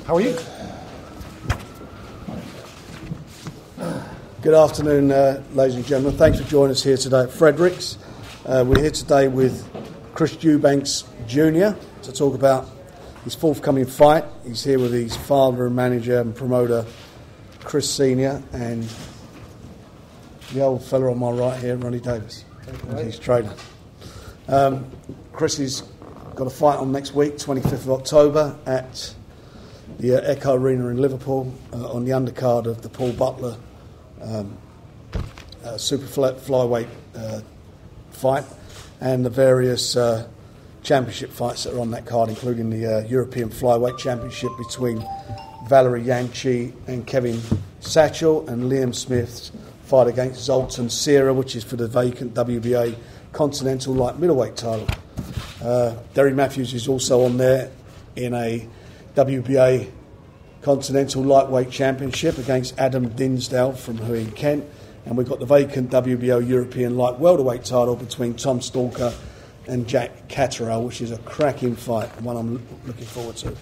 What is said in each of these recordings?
How are you? Good afternoon, ladies and gentlemen. Thanks for joining us here today at Fredericks. We're here today with Chris Eubanks Jr. to talk about his forthcoming fight. He's here with his father and manager and promoter, Chris Sr., and the old fella on my right here, Ronnie Davis, his trainer. Chris has got a fight on next week, 25th of October, at the Echo Arena in Liverpool, on the undercard of the Paul Butler super flyweight fight, and the various championship fights that are on that card, including the European Flyweight Championship between Valerie Yanchi and Kevin Satchel, and Liam Smith's fight against Zoltan Sierra, which is for the vacant WBA Continental Light Middleweight title. Derry Matthews is also on there in a WBA Continental Lightweight Championship against Adam Dinsdale from Hui in Kent, and we've got the vacant WBO European Light Welterweight title between Tom Stalker and Jack Catterall, which is a cracking fight, and one I'm looking forward to.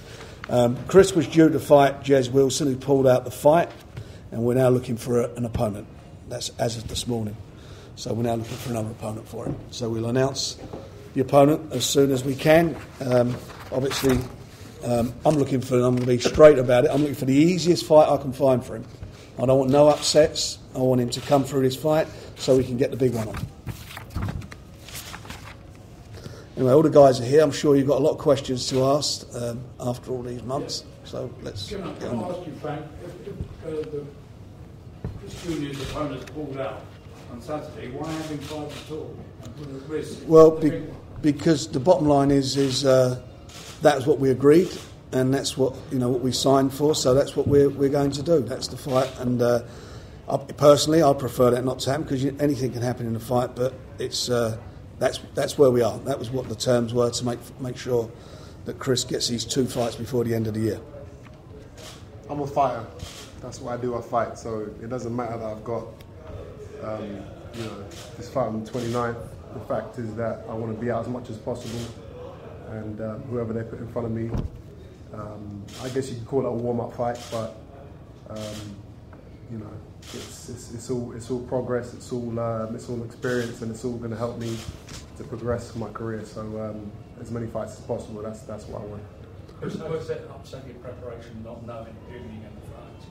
Chris was due to fight Jez Wilson, who pulled out the fight, and we're now looking for an opponent. That's as of this morning. So we're now looking for another opponent for him. So we'll announce the opponent as soon as we can. Obviously, I'm going to be straight about it. I'm looking for the easiest fight I can find for him. I don't want no upsets. I want him to come through this fight so we can get the big one on. Anyway, all the guys are here. I'm sure you've got a lot of questions to ask after all these months. So let's get on. Can I ask you, Frank, if this junior's opponent's pulled out on Saturday, why having fight at all? Well, because the bottom line is that's what we agreed, and that's what what we signed for. So that's what we're going to do. That's the fight, and personally, I prefer that not to happen because anything can happen in a fight. But it's that's where we are. That was what the terms were to make sure that Chris gets these 2 fights before the end of the year. I'm a fighter. That's what I do. I fight. So it doesn't matter that I've got this fight on the 29th. The fact is that I want to be out as much as possible. And whoever they put in front of me, I guess you could call it a warm-up fight, but it's all progress, it's all experience, and it's all going to help me to progress my career. So as many fights as possible. That's what I want. Was it upset your preparation not knowing who you're going to fight?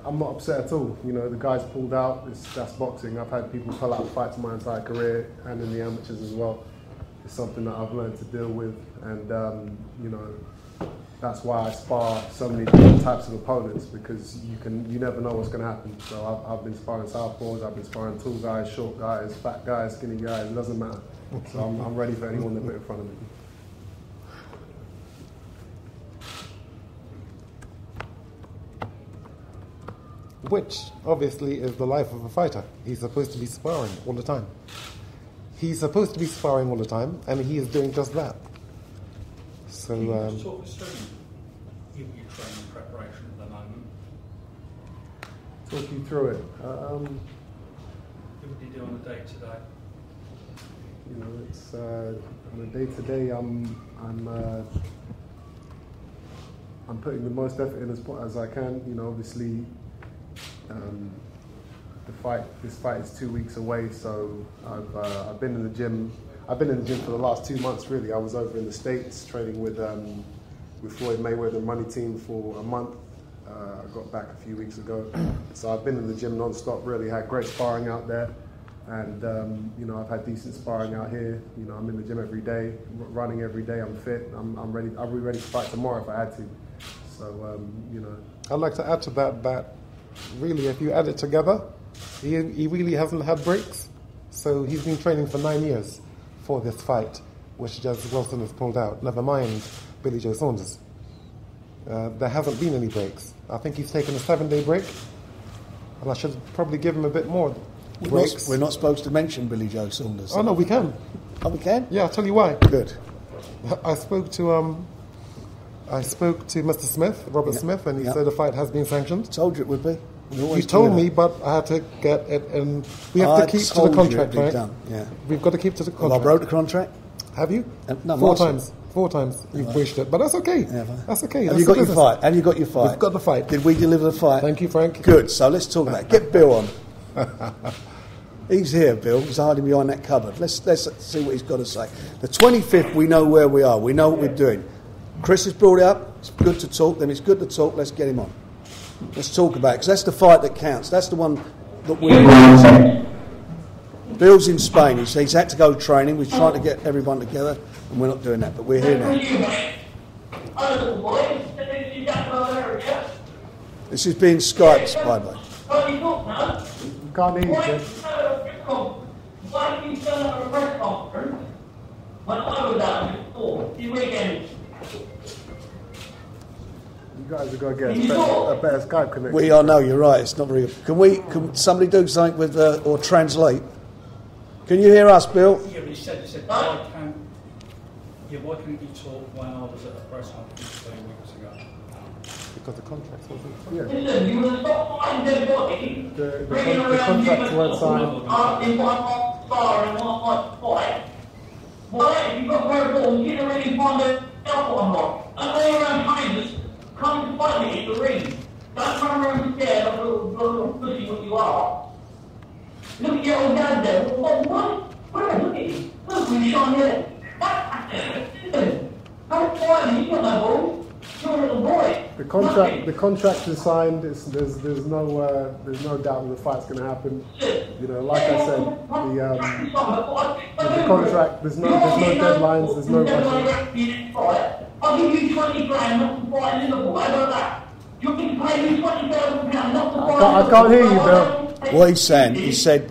I'm not upset at all. The guys pulled out. That's boxing. I've had people pull out fights my entire career, and in the amateurs as well. It's something that I've learned to deal with, and that's why I spar so many different types of opponents, because you never know what's going to happen. So I've been sparring southpaws, I've been sparring tall guys, short guys, fat guys, skinny guys. It doesn't matter. So I'm ready for anyone to put in front of me. Which obviously is the life of a fighter. He's supposed to be sparring all the time. He's supposed to be sparring all the time, and he is doing just that. So, Can you just talk us through your training preparation at the moment? Talk you through it. What do you do on a day-to-day? It's on a day-to-day. I'm putting the most effort in as I can. Obviously. This fight is 2 weeks away, so I've been in the gym. I've been in the gym for the last 2 months. Really, I was over in the States training with Floyd Mayweather and Money Team for a month. I got back a few weeks ago, so I've been in the gym non-stop. Really, had great sparring out there, and I've had decent sparring out here. I'm in the gym every day, running every day. I'm fit. I'm ready. I'll be ready to fight tomorrow if I had to. So I'd like to add to that really, if you add it together, he really hasn't had breaks. So he's been training for 9 years for this fight, which Jez Wilson has pulled out. Never mind Billy Joe Saunders. There hasn't been any breaks. I think he's taken a 7-day break, and I should probably give him a bit more breaks. We're not supposed to mention Billy Joe Saunders. Oh no, we can. Oh, we can? Yeah, I'll tell you why. Good. I spoke to Mr. Smith, Robert Smith, and he said the fight has been sanctioned. Told you it would be. You told me, but I had to get it, and we have to keep to the contract, right? Yeah. We've got to keep to the contract. Well, I wrote the contract. Have you? No, 4 times. 4 times you've wished it, but that's okay. That's okay. Have you got your fight? Have you got your fight? We've got the fight. Did we deliver the fight? Thank you, Frank. Good. So let's talk about it. Get Bill on. He's here, Bill. He's hiding behind that cupboard. Let's see what he's got to say. The 25th, we know where we are. We know what we're doing. Chris has brought it up. It's good to talk. Then it's good to talk. Let's get him on. Let's talk about it, because that's the fight that counts. That's the one that we're... Bill's in Spain. He's had to go training. We're trying to get everyone together, and we're not doing that, but we're here now. This is being Skyped, by the way. Can't hear you, Chris. Why did you turn up a press conference when I was out before the weekend? You guys have got to get a better Skype connection. We are, no, you're right. It's not very good. Can somebody do something with, or translate? Can you hear us, Bill? Yeah, but he said, why couldn't you talk when I was at a press conference 3 weeks ago? Because the contract wasn't signed. Yeah. Listen, you will stop fighting everybody. The contracts weren't signed. Asking what might spar and what might fight. Why, if you've got very balls, you can really find out what I'm like. And all around trainers, come to fight me in the ring. Don't run around scared of a little pussy what you are. Look at your old dad there. What? Where? Look at you. Look, we shine here. Don't fight me, you got no balls. You're a little boy. The contract is signed. There's no doubt that the fight's going to happen. You know, like I said, the contract. There's no deadlines. There's no rushing. I'll give you 20 grand not to fight in Liverpool. How about that? You can pay me £20,000 not to fight. I can't hear you, Bill. What he's saying, he said.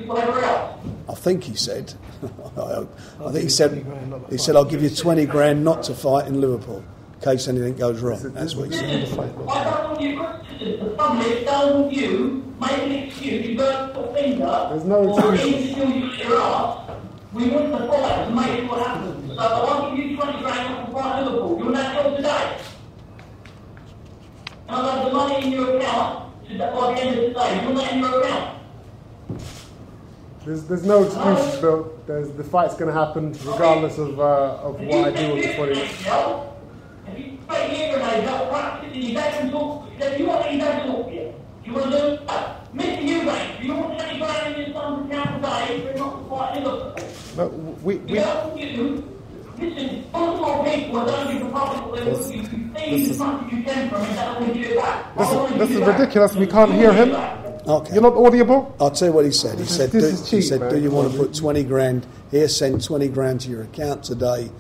Whatever else. I think he said. I think he said. He said, "I'll give you 20 grand not to fight in Liverpool." In case anything goes wrong. That's what he said. I don't want you to the public don't you make an excuse, you burn your finger, There's no excuse. Or your ass. We want the fight to make it what happens. So I'll give you 20 grand not to fight Liverpool. You're not job today. And I'll have the money in your account by the end of the day. You're not in your account. There's no excuses, Bill. The fight's going to happen regardless of what I do on the 20th. If you put here and I got practice and you don't talk, if you want me, you don't talk here. You want to do that? Mr. Eubank, you want 20 grand in your son's account today for not to fight Liverpool? No, we Listen, all more people are don't give the public what they want you. You think as much as you can from it, that will give it back. This is ridiculous. We can't hear him. Okay. You're not audible? I'll tell you what he said. He said, This is cheap, man. do you want to put 20 grand here, send 20 grand to your account today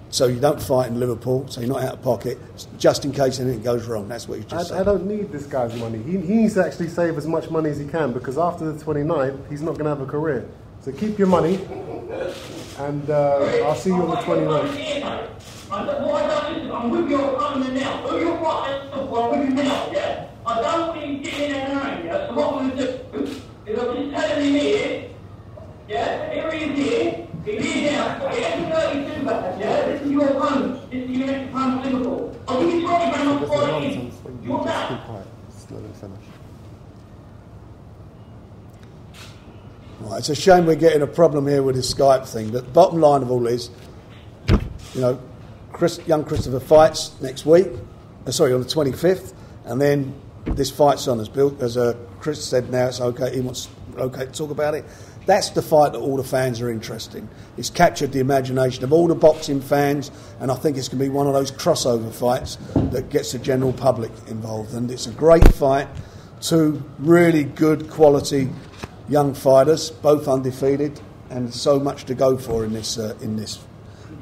so you don't fight in Liverpool, so you're not out of pocket, just in case anything goes wrong. That's what he just said. I don't need this guy's money. He needs to actually save as much money as he can, because after the 29th, he's not going to have a career. So keep your money, and I'll see you on the 29th. I'm with your opponent now. Who you're fighting for, I'm with you now, yeah? I don't want you getting in and around, yeah? So what we're going to do is I'm just telling him here, yeah? Here he is here. He is now. He has 32 back, yeah? This is your opponent. This is your next opponent, Liverpool. I'll give you 20 grand on This is 40. nonsense when you You're just back. keep quiet. Just let him finish. Right, it's a shame we're getting a problem here with this Skype thing, but the bottom line of all is, you know, young Christopher fights next week, on the 25th, and then this fight's on, as Chris said now, it's okay, he wants to talk about it. That's the fight that all the fans are interested in. It's captured the imagination of all the boxing fans, and I think it's going to be one of those crossover fights that gets the general public involved. And it's a great fight, two really good quality young fighters, both undefeated, and so much to go for in this fight.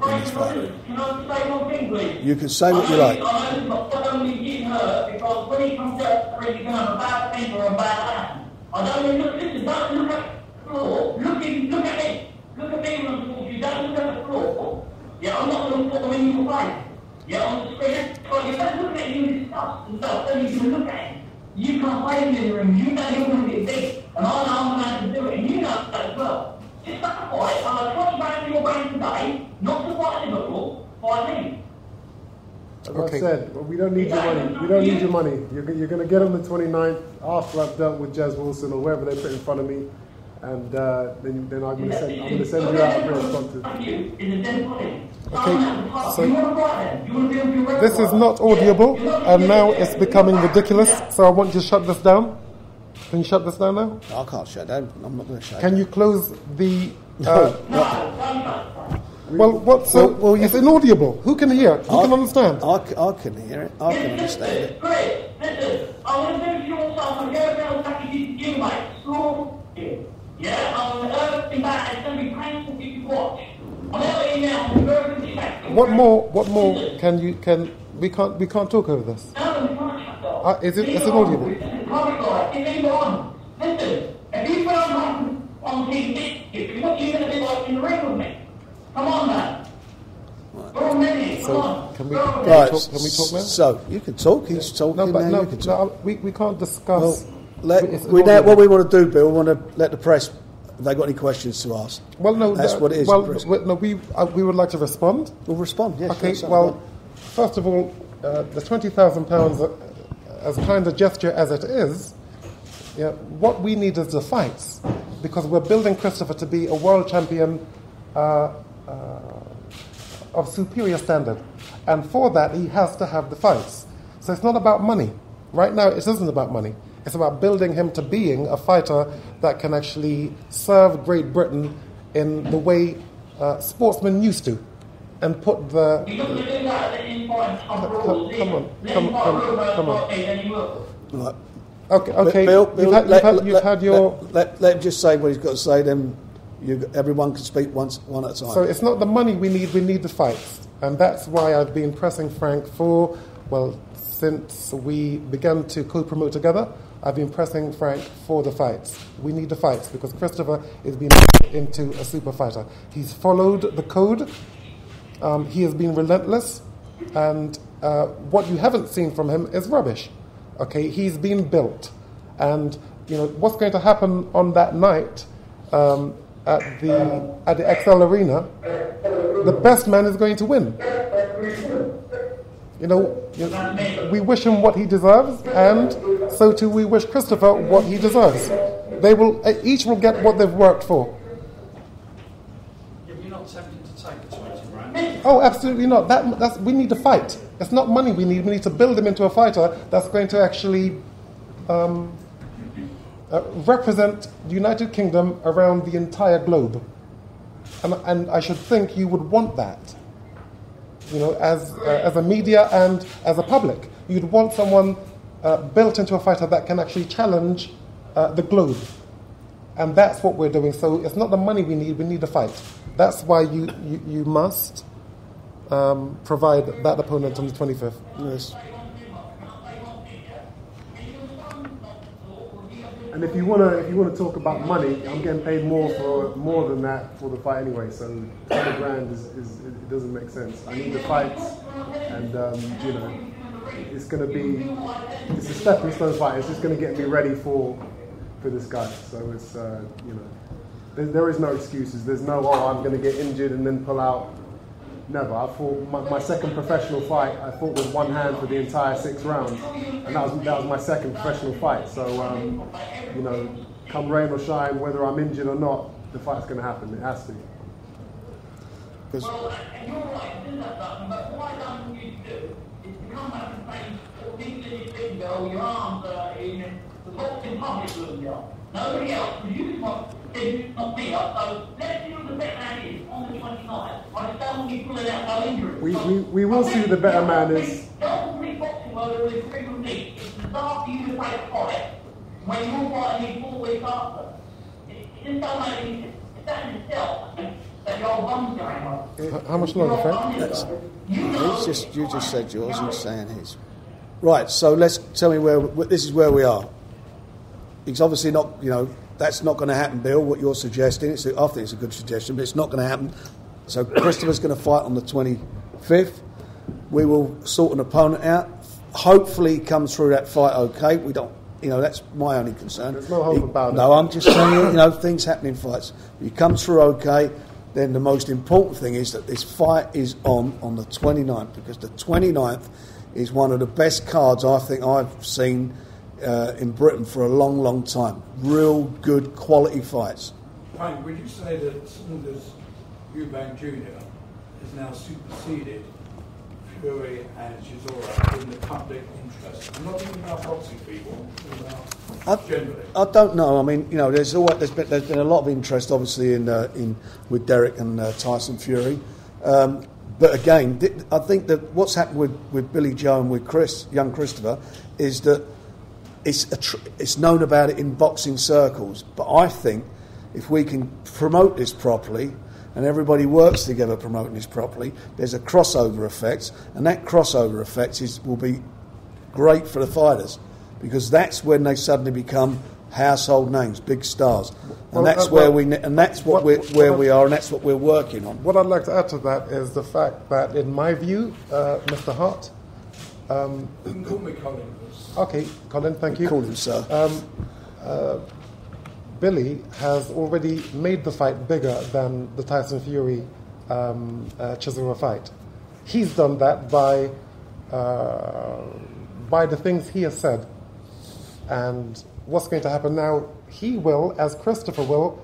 Can I say one thing, please? You can say what you like. I know not only getting hurt, because when he comes out, he's going to have a bad finger or a bad hand. I don't mean, listen, don't look at the floor. Look at me. Look at me when I'm talking. You don't look at the floor. Yeah, I'm not going to put them in your face. Yeah, on the screen. But you don't look at you and stuff and stuff, then you can look at him. You can't play in the ring. You know you're going to get big. And I know I'm going to do it, and you know that as well. Just that fight, I'm 20 grand in your brain today, not to fight Liverpool, fight me. As I said, we don't need your money. We don't need your money. You're going to get on the 29th after I've dealt with Jez Wilson or whoever they put in front of me, and then I'm going to send you out a response. Okay, so this is not audible, and now it's becoming ridiculous. So I want you to shut this down. Can you shut this down now? I can't shut down. I'm not going to shut Can down. you close the? Well, it's inaudible. Who can hear? Who can understand? I can hear it. I can understand it. Chris, listen, I'm going to do your stuff. I'm going to go down back to Eubank. School. Yeah, I'm going to be back. It's going to be painful for you to watch. I'm going to let you now. I'm very good. What more we can't talk over this. No, we can't shut off. It's inaudible. Listen, if you put on TV, what are you going to be like in the ring with me? Come on, man. Go on, come So on. can we Right. Can we talk now? So you can talk. He's talking. No, but now you can talk. we can't discuss. What we want to do, Bill, we want to let the press. Have they got any questions to ask? Well, no, that's what it is. Well, we would like to respond. We'll respond. Yes. Okay. yes, Well, first of all, the £20,000, as kind a gesture as it is, what we need is the fights, because we're building Christopher to be a world champion of superior standard, and for that he has to have the fights. So it's not about money. Right now, it isn't about money. It's about building him to being a fighter that can actually serve Great Britain in the way sportsmen used to, and put the. Come on. Right. Okay. Bill, You've had your. Let him just say what he's got to say. Then everyone can speak one at a time. So it's not the money we need the fights. And that's why I've been pressing Frank since we began to co-promote together, I've been pressing Frank for the fights. We need the fights because Christopher is being made into a super fighter. He's followed the code. He has been relentless. And what you haven't seen from him is rubbish. Okay, he's been built. And, what's going to happen on that night at the XL Arena, the best man is going to win. We wish him what he deserves, and so too we wish Christopher what he deserves. Each will get what they've worked for. You're not tempted to take the 20 grand? Oh, absolutely not. We need to fight. It's not money we need. We need to build him into a fighter that's going to actually represent the United Kingdom around the entire globe. And I should think you would want that. As a media and as a public, you'd want someone built into a fighter that can actually challenge the globe, and that's what we're doing. So it's not the money we need the fight. That's why you must provide that opponent on the 25th. Yes. And if you want to talk about money, I'm getting paid more than that for the fight anyway. So 20 grand it doesn't make sense. I need the fights, and it's going to be a stepping stone fight. It's just going to get me ready for this guy. So it's there is no excuses. There's no I'm going to get injured and then pull out. Never. I fought my second professional fight. I fought with one hand for the entire 6 rounds, and that was my second professional fight. So come rain or shine, whether I'm injured or not, the fight's going to happen. It has to. Because You're right to do that, but what I don't want you to do is to come back and say, things in your finger or your arms in the boxing public room, nobody else, because you not me up, so let's see who the better man is on the 29th. I just don't want you pulling out no injury. We will see who the better man is. Don't bring boxing world with freedom league. It's the after you play a fight when you're fighting me 4 weeks after. It just don't make any sense. It's that in itself. How much longer, Frank? You just said yours. He's saying his. Right. So tell me this is where we are. It's obviously not. That's not going to happen, Bill. What you're suggesting? I think it's a good suggestion, but it's not going to happen. So Christopher's going to fight on the 25th. We will sort an opponent out. Hopefully, he comes through that fight okay. We don't. That's my only concern. There's no hope about it. No, I'm just saying. Things happen in fights. If he comes through okay, then the most important thing is that this fight is on the 29th, because the 29th is one of the best cards I think I've seen in Britain for a long, long time. Real good quality fights. Frank, would you say that Saunders Eubank Jr. has now superseded Fury and Chisora in the public interest? I'm not talking about boxing people, about generally. I don't know. I mean, there's been a lot of interest, obviously, in with Derek and Tyson Fury. But again, I think that what's happened with Billy Joe and with young Christopher, is that it's known about it in boxing circles. But I think if we can promote this properly, and everybody works together promoting this properly, there's a crossover effect, and that crossover effect will be great for the fighters, because that's when they suddenly become household names, big stars, and that's where we are, and that's what we're working on. What I'd like to add to that is the fact that, in my view, Mr. Hart. You can call me Colin. Okay, Colin, thank you. Call him, sir. Billy has already made the fight bigger than the Tyson Fury Chisora fight. He's done that by the things he has said. And what's going to happen now, he will, as Christopher will,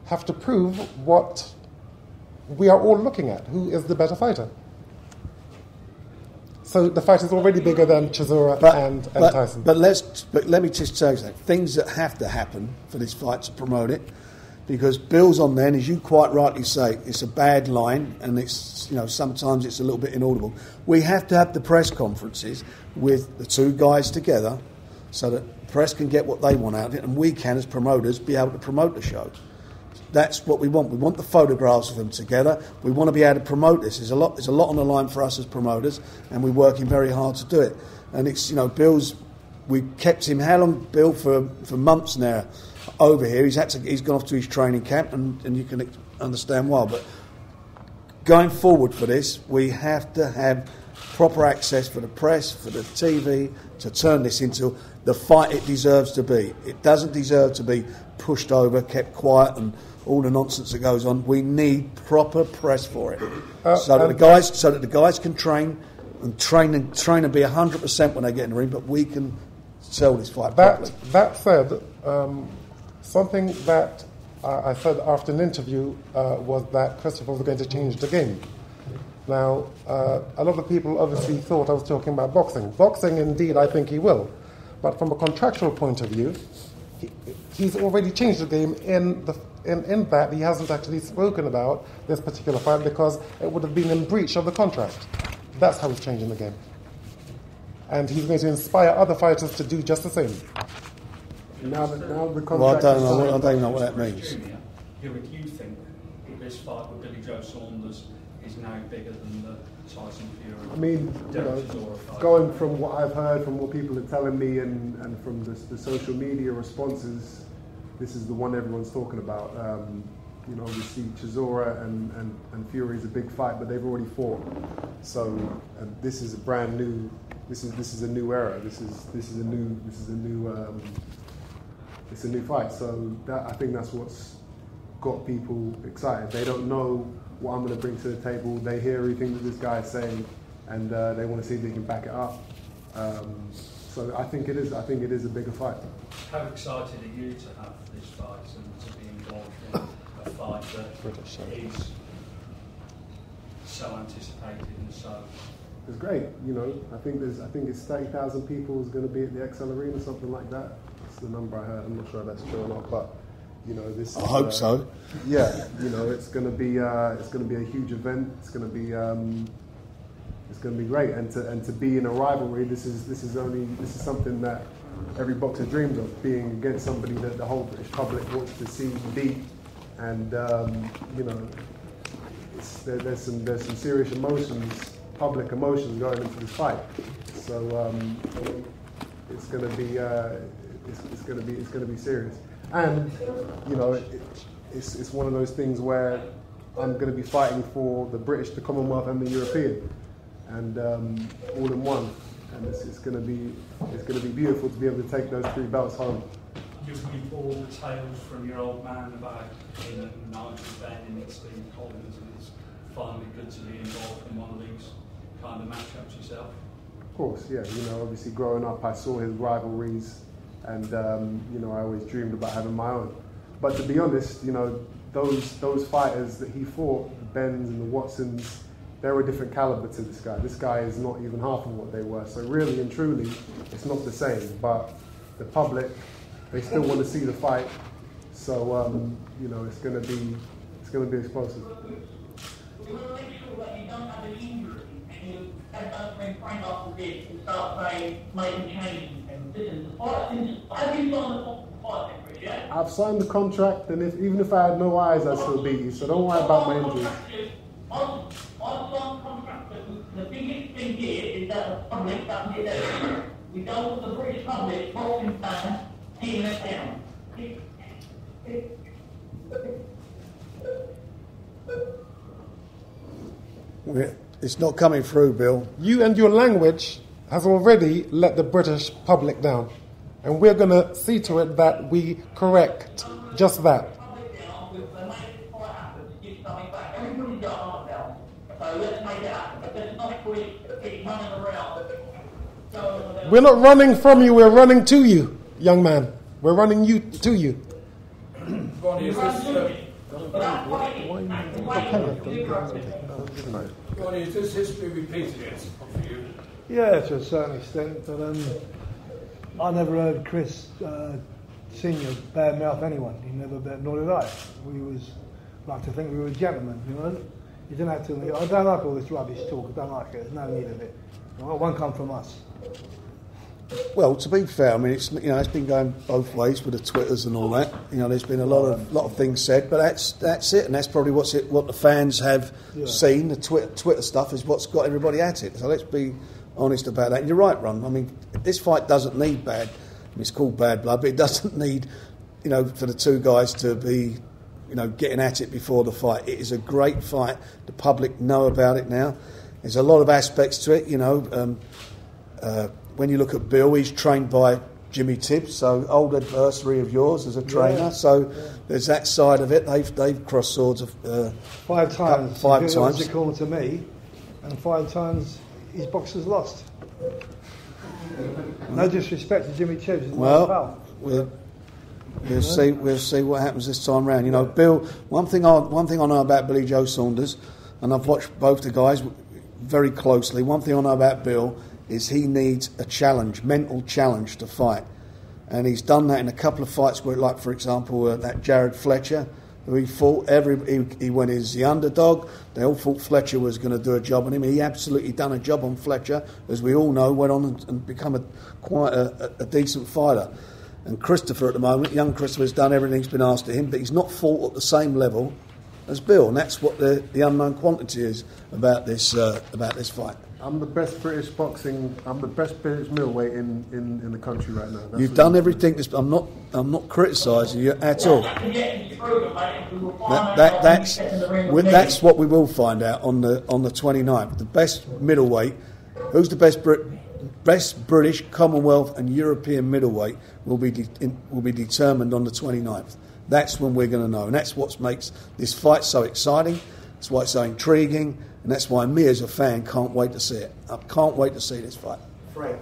have to prove what we are all looking at, who is the better fighter. So the fight is already bigger than Chisora and Tyson. But let me just say something. Things that have to happen for this fight to promote it, because Bill's on there, and as you quite rightly say, it's a bad line, and it's sometimes it's a little bit inaudible. We have to have the press conferences with the two guys together, so that the press can get what they want out of it, and we can, as promoters, be able to promote the show. That's what we want. We want the photographs of them together. We want to be able to promote this. There's a lot on the line for us as promoters, and we're working very hard to do it. And it's Bill's. We kept him how long, Bill? For months now over here. He's gone off to his training camp, and you can understand why. But going forward for this, we have to have proper access for the press, for the TV, to turn this into the fight it deserves to be. It doesn't deserve to be pushed over, kept quiet, and all the nonsense that goes on. We need proper press for it, so that the guys can train and be 100% when they get in the ring. But we can sell this fight properly. That said, something that I said after an interview was that Christopher was going to change the game. Now, a lot of people obviously thought I was talking about boxing. Boxing, indeed, I think he will. But from a contractual point of view, he's already changed the game in that he hasn't actually spoken about this particular fight because it would have been in breach of the contract. That's how he's changing the game. And he's going to inspire other fighters to do just the same. Now the contract. Well, I don't even know what that means. You think that this fight with Billy Joe Saunders is now bigger than the Tyson Fury? I mean, going from what I've heard, from what people are telling me, and from the social media responses, this is the one everyone's talking about. Obviously Chisora and Fury is a big fight, but they've already fought. So this is a brand new. This is a new era. This is a new fight. So I think that's what's got people excited. They don't know what I'm going to bring to the table. They hear everything that this guy is saying, and they want to see if they can back it up. So I think it is a bigger fight. How excited are you to have this fight and to be involved in a fight that is so anticipated and so? It's great. I think it's 30,000 people is going to be at the XL Arena, something like that. That's the number I heard. I'm not sure if that's true or not, but this. I hope so. Yeah, it's going to be a huge event. It's going to be great, and to be in a rivalry. This is something that every boxer dreams of, being against somebody that the whole British public wants to see beat, and there's some serious emotions, public emotions going into this fight. So it's going to be serious. And it's one of those things where I'm going to be fighting for the British, the Commonwealth, and the European, and all in one. And it's going to be beautiful to be able to take those 3 belts home. You've all the tales from your old man about Nigel Benn and Steve Collins, and it's finally good to be involved in one of these kind of matchups yourself. Of course, yeah. Obviously growing up, I saw his rivalries and you know, I always dreamed about having my own. But to be honest, you know, those fighters that he fought, the Benns and the Watsons, they're a different caliber to this guy. This guy is not even half of what they were. So really and truly, it's not the same. But the public, they still want to see the fight. So you know, it's going to be explosive. We want to make sure that you don't have any injury and you don't bring Frank off the bit and start saying, making changes and listen. Have you signed the fight, Chris? Yeah? I've signed the contract, and even if I had no eyes, I'd still beat you. So don't worry about my injuries. On contract, the biggest thing here is that the public doesn't get that. We don't want the British public boxing fans tearing it down. It's not coming through, Bill. You and your language has already let the British public down. And we're going to see to it that we correct just that. We're not running from you, we're running to you, young man. We're running to you. Ronnie, is this history repeating itself for you? Yeah, to a certain extent, but I never heard Chris Senior badmouth anyone. He never, nor did I. We was like to think we were gentlemen, you know. You don't have to. I don't like all this rubbish talk. I don't like it. There's no need of it. It won't come from us. Well, to be fair, I mean, it's, you know, it's been going both ways with the Twitters and all that. You know, there's been a lot of things said, but that's it, and that's probably what the fans have seen. The Twitter stuff is what's got everybody at it. So let's be honest about that. And you're right, Ron. I mean, this fight doesn't need bad. I mean, it's called bad blood, but it doesn't need, you know, for the two guys to be, you know, getting at it before the fight. It is a great fight. The public know about it now. There's a lot of aspects to it, you know. When you look at Bill, he's trained by Jimmy Tibbs, so old adversary of yours as a trainer. Yeah. So there's that side of it. They've crossed swords 5 times. 5 times. He called to me, and 5 times his boxers lost. No disrespect to Jimmy Tibbs. Well, we'll see what happens this time round. You know, Bill. One thing I know about Billy Joe Saunders, and I've watched both the guys very closely. One thing I know about Bill is he needs a challenge, mental challenge to fight. And he's done that in a couple of fights where, like, for example, that Jared Fletcher, who he fought, he went as the underdog. They all thought Fletcher was going to do a job on him. He absolutely done a job on Fletcher, as we all know, went on and become quite a decent fighter. And Christopher at the moment, young Christopher's done everything he's been asked of him, but he's not fought at the same level as Bill. And that's what the unknown quantity is about this fight. I'm the best British middleweight in the country right now. You've done everything. I'm not criticising you at all. That's what we will find out on the 29th. The best middleweight, who's the best British, Commonwealth and European middleweight will be determined on the 29th. That's when we're going to know, and that's what makes this fight so exciting. That's why it's so intriguing. And that's why me as a fan can't wait to see it. I can't wait to see this fight. Frank,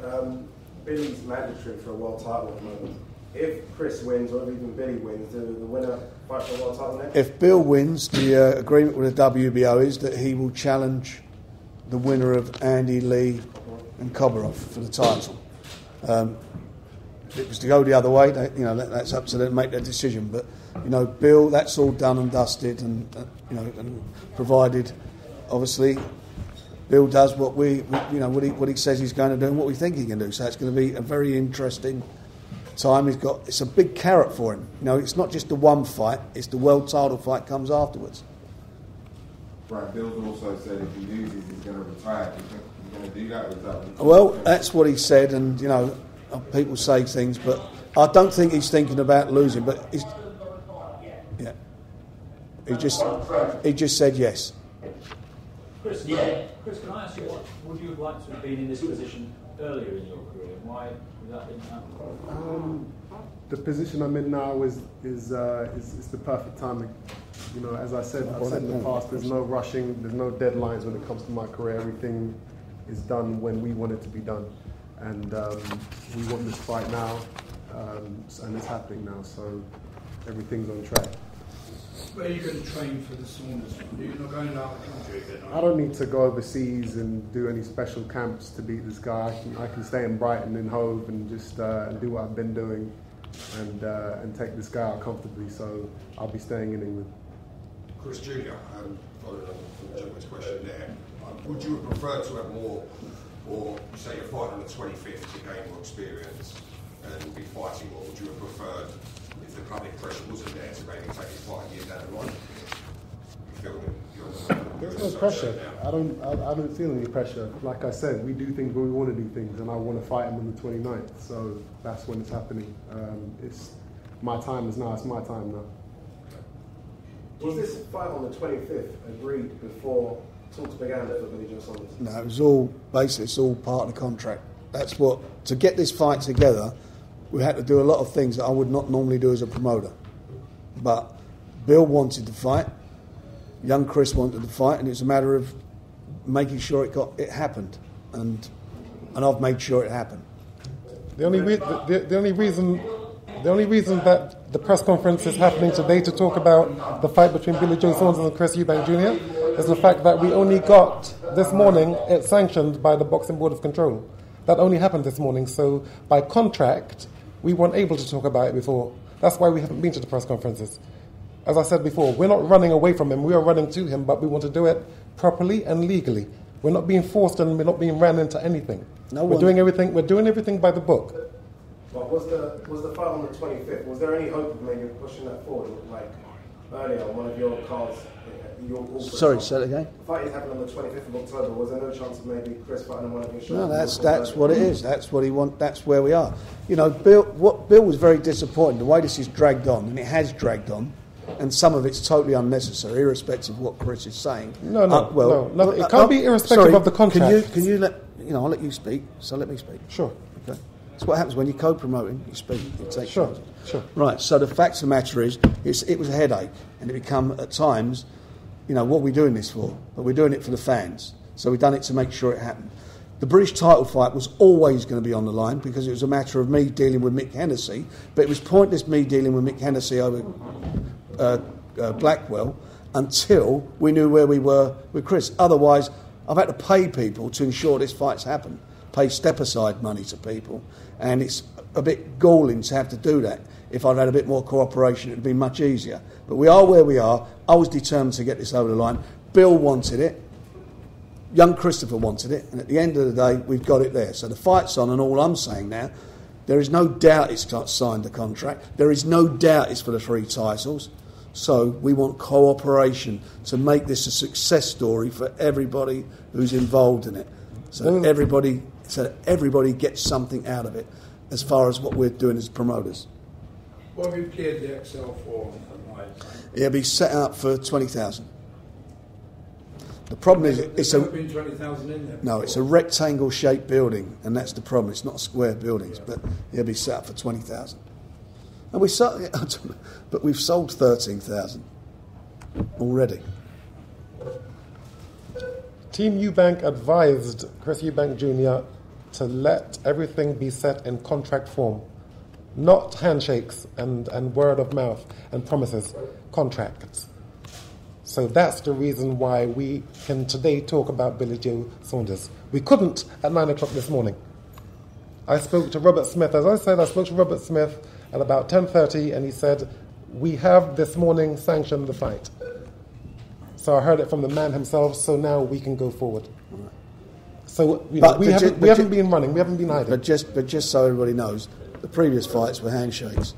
Billy's mandatory for a world title at the moment. If Chris wins, or if even Billy wins, the winner fight for a world title next? If Bill wins, the agreement with the WBO is that he will challenge the winner of Andy Lee and Kobarov for the title. If it was to go the other way, that's up to them to make their decision. But, you know, Bill, that's all done and dusted, and and provided. Obviously, Bill does what what he says he's going to do and what we think he can do. So it's going to be a very interesting time. It's a big carrot for him. You know, it's not just the one fight; it's the world title fight comes afterwards. Right. Bill's also said if he loses, he's going to retire. He's going to do that. Or is that well, that's what he said, and people say things, but I don't think he's thinking about losing. But he just said yes. Chris, can I ask you, what would you have liked to have been in this position earlier in your career? Why would that didn't happen? The position I'm in now is the perfect timing. You know, as I've said in the past, there's no rushing, there's no deadlines when it comes to my career. Everything is done when we want it to be done, and we want this fight now. and it's happening now. So everything's on track. Where are you going to train for the Saunders one? You're not going out of the country again, are you? I don't need to go overseas and do any special camps to beat this guy. I can stay in Brighton and Hove and just do what I've been doing and take this guy out comfortably. So I'll be staying in England. Chris Jr., following on from the gentleman's question there, would you have preferred to have more, or say you're fighting on the 25th to gain more experience and be fighting, or would you have preferred, if the public pressure wasn't there, to maybe take his fight a year down the line? You feel that There's no pressure. I don't feel any pressure. Like I said, we do things when we want to do things, and I want to fight him on the 29th. So that's when it's happening. It's my time is now. It's my time now. Was this fight on the 25th agreed before talks began for Billy Joe Saunders? No, it was all basically it's all part of the contract. That's what, to get this fight together, we had to do a lot of things that I would not normally do as a promoter. But Bill wanted to fight, young Chris wanted to fight, and it was a matter of making sure it happened, and I've made sure it happened. The only reason that the press conference is happening today to talk about the fight between Billy Joe Saunders and Chris Eubank Jr. is the fact that we only got this morning it sanctioned by the Boxing Board of Control. That only happened this morning, so by contract we weren't able to talk about it before. That's why we haven't been to the press conferences. As I said before, we're not running away from him, we are running to him, but we want to do it properly and legally. We're not being forced and we're not being ran into anything. We're doing everything by the book. Well, was the fight on the 25th? Was there any hope of maybe pushing that forward? Like earlier on one of your cards, Sorry, say it again. The fight is happening on the 25th of October. Was there no chance of maybe Chris fighting on one of your shows? No, that's what it is. That's what he wants. That's where we are. You know, Bill was very disappointed the way this is dragged on, and it has dragged on, and some of it's totally unnecessary, irrespective of what Chris is saying. No, it can't be irrespective of the contract. Can you I'll let you speak. So let me speak. Sure. Okay. That's what happens when you're co-promoting. You speak. You take Sure. Right. So the fact of the matter is, it was a headache, and it become at times, you know, what are we doing this for? But we're doing it for the fans. So we've done it to make sure it happened. The British title fight was always going to be on the line because it was a matter of me dealing with Mick Hennessy. But it was pointless me dealing with Mick Hennessy over Blackwell until we knew where we were with Chris. Otherwise, I've had to pay people to ensure this fight's happened. Pay step-aside money to people. And it's a bit galling to have to do that. If I'd had a bit more cooperation, it would be much easier. But we are where we are. I was determined to get this over the line. Bill wanted it. Young Christopher wanted it. And at the end of the day, we've got it there. So the fight's on, and all I'm saying now, there is no doubt it's signed the contract. There is no doubt it's for the 3 titles. So we want cooperation to make this a success story for everybody who's involved in it. So everybody gets something out of it as far as what we're doing as promoters. What have you cleared the XL for tonight? It'll be set out for 20,000. The problem is it's a 20,000 in there. No, it's a rectangle-shaped building, and that's the problem. It's not square buildings, but it'll be set up for 20,000. And we've sold 13,000 already. Team Eubank advised Chris Eubank Jr. to let everything be set in contract form, not handshakes and word of mouth and promises, contracts. So that's the reason why we can today talk about Billy Joe Saunders. We couldn't at 9 o'clock this morning. I spoke to Robert Smith. As I said, I spoke to Robert Smith at about 10:30, and he said, we have this morning sanctioned the fight. So I heard it from the man himself, so now we can go forward. So we haven't been running, we haven't been hiding. But just so everybody knows, the previous fights were handshakes.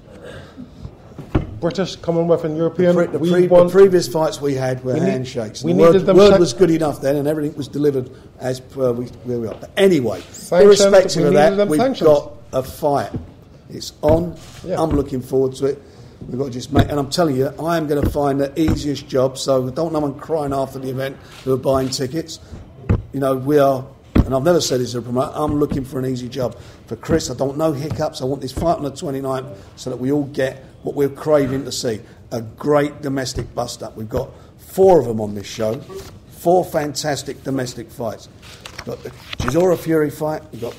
British, Commonwealth and European. The previous fights we had were handshakes. The word was good enough then, and everything was delivered as per where we are. But anyway, irrespective of that, we've got a fight. It's on. Yeah. I'm looking forward to it. We've got to just make, and I'm telling you, I am going to find the easiest job. So I don't know I'm crying after the event who are buying tickets. You know, we are, and I've never said this as a promoter, I'm looking for an easy job. For Chris, I don't know hiccups. I want this fight on the 29th so that we all get what we're craving to see, a great domestic bust-up. We've got 4 of them on this show, 4 fantastic domestic fights. We've got the Chisora Fury fight, we've got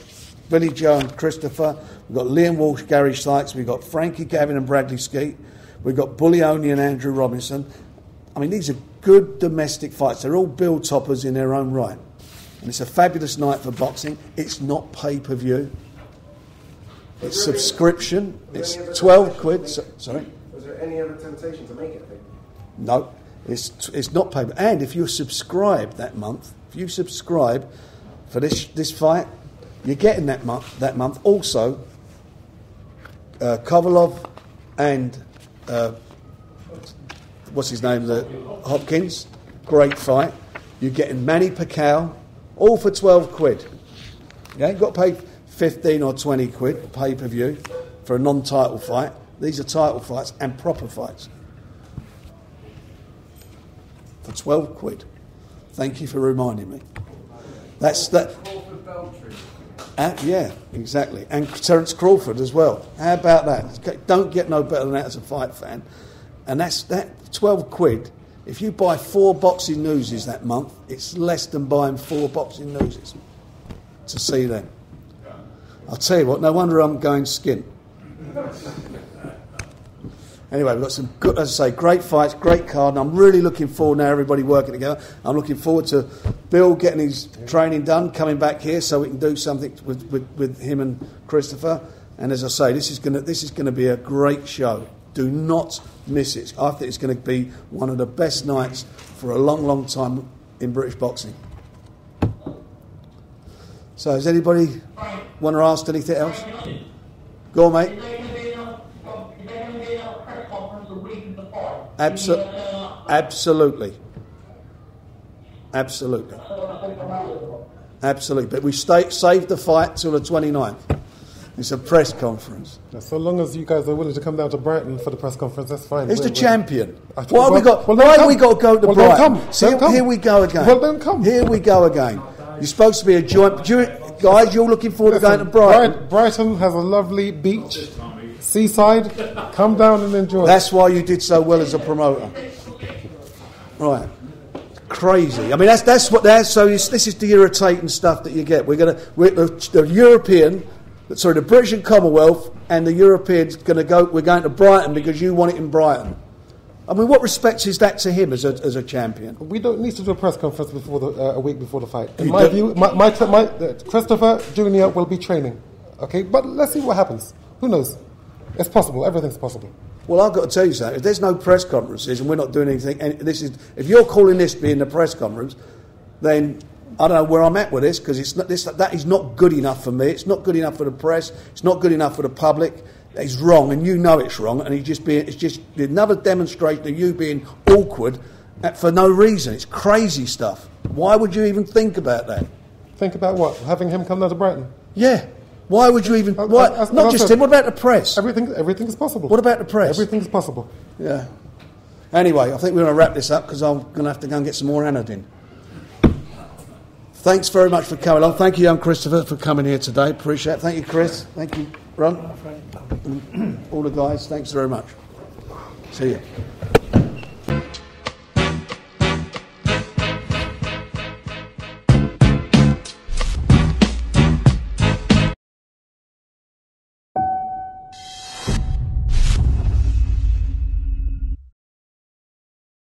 Billy Joe and Christopher. We've got Liam Walsh, Gary Sykes. We've got Frankie Gavin and Bradley Skeet. We've got Bullioni and Andrew Robinson. I mean, these are good domestic fights. They're all bill toppers in their own right. And it's a fabulous night for boxing. It's not pay-per-view. It's subscription. It's 12 quid. Sorry? Was there any other temptation to make it? No. It's not pay-per-view. And if you're subscribed that month, if you subscribe for this fight, you're getting that month also Kovalov and what's his name, Hopkins, great fight. You're getting Manny Pacquiao, all for 12 quid. Yeah, you've got to pay 15 or 20 quid pay-per-view for a non-title fight. These are title fights and proper fights. For 12 quid. Thank you for reminding me. That's that. Yeah, exactly. And Terence Crawford as well. How about that? Don't get no better than that as a fight fan. And that's that 12 quid. If you buy 4 boxing newses that month, it's less than buying 4 boxing newses to see them. I'll tell you what, no wonder I'm going skint. Anyway, we've got some good, as I say, great fights, great card, and I'm really looking forward now, everybody working together. I'm looking forward to Bill getting his training done, coming back here so we can do something with him and Christopher. And as I say, this is going to be a great show. Do not miss it. I think it's going to be one of the best nights for a long, long time in British boxing. So, does anybody want to ask anything else? Go on, mate. Absolutely. But we saved the fight till the 29th. It's a press conference. So long as you guys are willing to come down to Brighton for the press conference, that's fine. He's the champion. Why have we got to go to Brighton? Here we go again. Well, don't come. Here we go again. You're supposed to be a joint... Guys, you're looking forward to going to Brighton. Brighton has a lovely beach, seaside. Come down and enjoy. That's why you did so well as a promoter. Right. Crazy. I mean, that's what they're... So this is the irritating stuff that you get. The European... Sorry, the British and Commonwealth and the Europeans we're going to Brighton because you want it in Brighton. I mean, what respect is that to him as a champion? We don't need to do a press conference before a week before the fight. In my view, my Christopher Jr. will be training. Okay, but let's see what happens. Who knows? It's possible. Everything's possible. Well, I've got to tell you something. If there's no press conferences and we're not doing anything, and if you're calling this being the press conference, then I don't know where I'm at with this because that is not good enough for me. It's not good enough for the press. It's not good enough for the public. It's wrong, and you know it's wrong. And it's just another demonstration of you being awkward for no reason. It's crazy stuff. Why would you even think about that? Think about what? Having him come down to Brighton? Yeah. Why would you even? Not just him. What about the press? Everything is possible. What about the press? Everything is possible. Yeah. Anyway, I think we're going to wrap this up because I'm going to have to go and get some more anodine. Thanks very much for coming along. Thank you, young Christopher, for coming here today. Appreciate it. Thank you, Chris. Thank you, Ron. All the guys, thanks very much. See you.